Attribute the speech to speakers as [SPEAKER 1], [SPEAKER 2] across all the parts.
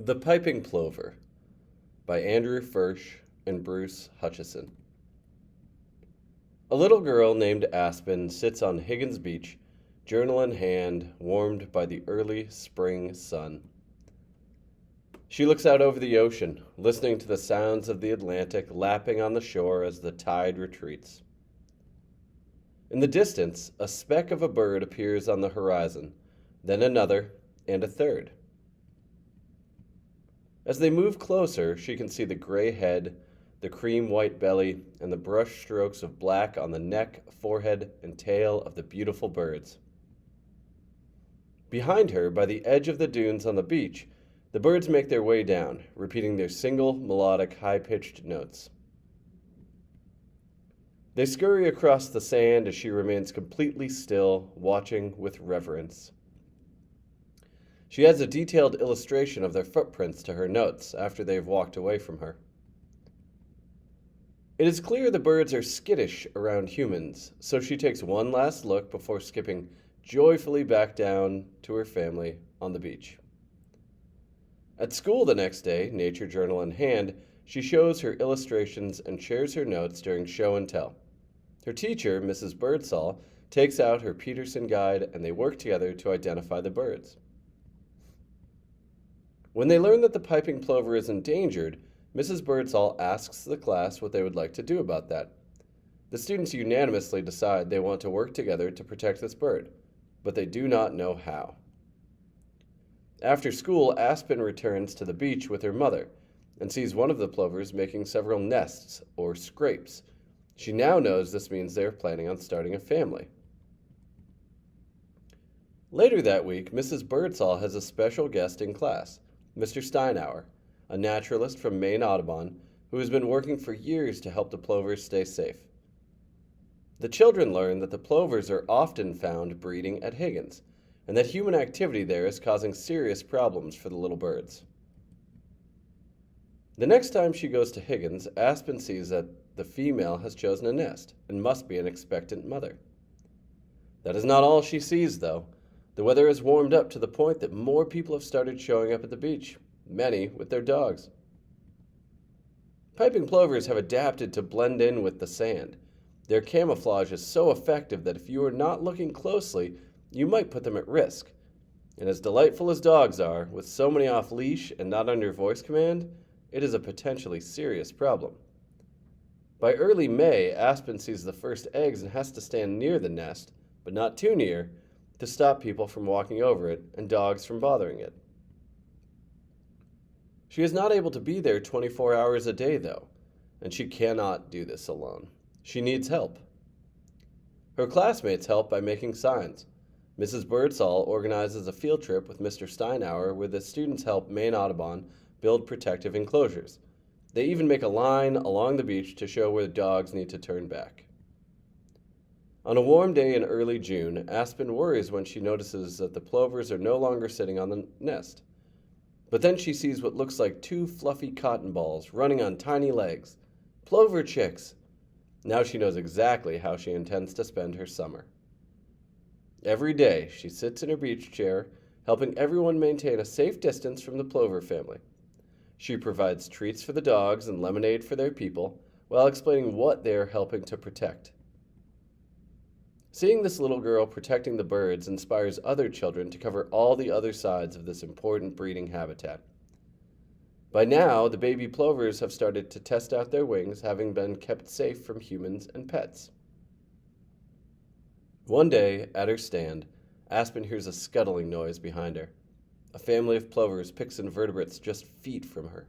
[SPEAKER 1] The Piping Plover by Andrew Fersch and Bruce Hutchison. A little girl named Aspen sits on Higgins Beach, journal in hand, warmed by the early spring sun. She looks out over the ocean, listening to the sounds of the Atlantic lapping on the shore as the tide retreats. In the distance, a speck of a bird appears on the horizon, then another, and a third. As they move closer, she can see the gray head, the cream-white belly, and the brush strokes of black on the neck, forehead, and tail of the beautiful birds. Behind her, by the edge of the dunes on the beach, the birds make their way down, repeating their single, melodic, high-pitched notes. They scurry across the sand as she remains completely still, watching with reverence. She adds a detailed illustration of their footprints to her notes after they've walked away from her. It is clear the birds are skittish around humans, so she takes one last look before skipping joyfully back down to her family on the beach. At school the next day, nature journal in hand, she shows her illustrations and shares her notes during show and tell. Her teacher, Mrs. Birdsall, takes out her Peterson guide and they work together to identify the birds. When they learn that the piping plover is endangered, Mrs. Birdsall asks the class what they would like to do about that. The students unanimously decide they want to work together to protect this bird, but they do not know how. After school, Aspen returns to the beach with her mother and sees one of the plovers making several nests, or scrapes. She now knows this means they are planning on starting a family. Later that week, Mrs. Birdsall has a special guest in class, Mr. Steinauer, a naturalist from Maine Audubon who has been working for years to help the plovers stay safe. The children learn that the plovers are often found breeding at Higgins, and that human activity there is causing serious problems for the little birds. The next time she goes to Higgins, Aspen sees that the female has chosen a nest and must be an expectant mother. That is not all she sees, though. The weather has warmed up to the point that more people have started showing up at the beach, many with their dogs. Piping plovers have adapted to blend in with the sand. Their camouflage is so effective that if you are not looking closely, you might put them at risk. And as delightful as dogs are, with so many off-leash and not under voice command, it is a potentially serious problem. By early May, Aspen sees the first eggs and has to stand near the nest, but not too near, to stop people from walking over it and dogs from bothering it. She is not able to be there 24 hours a day, though, and she cannot do this alone. She needs help. Her classmates help by making signs. Mrs. Birdsall organizes a field trip with Mr. Steinauer where the students help Maine Audubon build protective enclosures. They even make a line along the beach to show where the dogs need to turn back. On a warm day in early June, Aspen worries when she notices that the plovers are no longer sitting on the nest. But then she sees what looks like two fluffy cotton balls running on tiny legs. Plover chicks! Now she knows exactly how she intends to spend her summer. Every day, she sits in her beach chair, helping everyone maintain a safe distance from the plover family. She provides treats for the dogs and lemonade for their people, while explaining what they are helping to protect. Seeing this little girl protecting the birds inspires other children to cover all the other sides of this important breeding habitat. By now, the baby plovers have started to test out their wings, having been kept safe from humans and pets. One day, at her stand, Aspen hears a scuttling noise behind her. A family of plovers picks invertebrates just feet from her.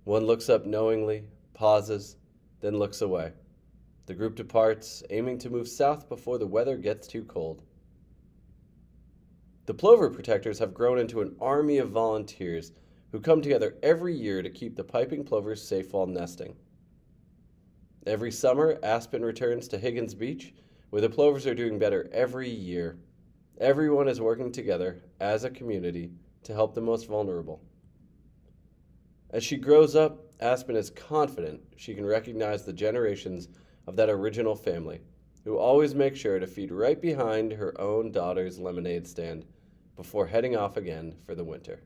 [SPEAKER 1] One looks up knowingly, pauses, then looks away. The group departs, aiming to move south before the weather gets too cold. The plover protectors have grown into an army of volunteers who come together every year to keep the piping plovers safe while nesting. Every summer, Aspen returns to Higgins Beach, where the plovers are doing better every year. Everyone is working together as a community to help the most vulnerable. As she grows up, Aspen is confident she can recognize the generations of that original family, who always make sure to feed right behind her own daughter's lemonade stand before heading off again for the winter.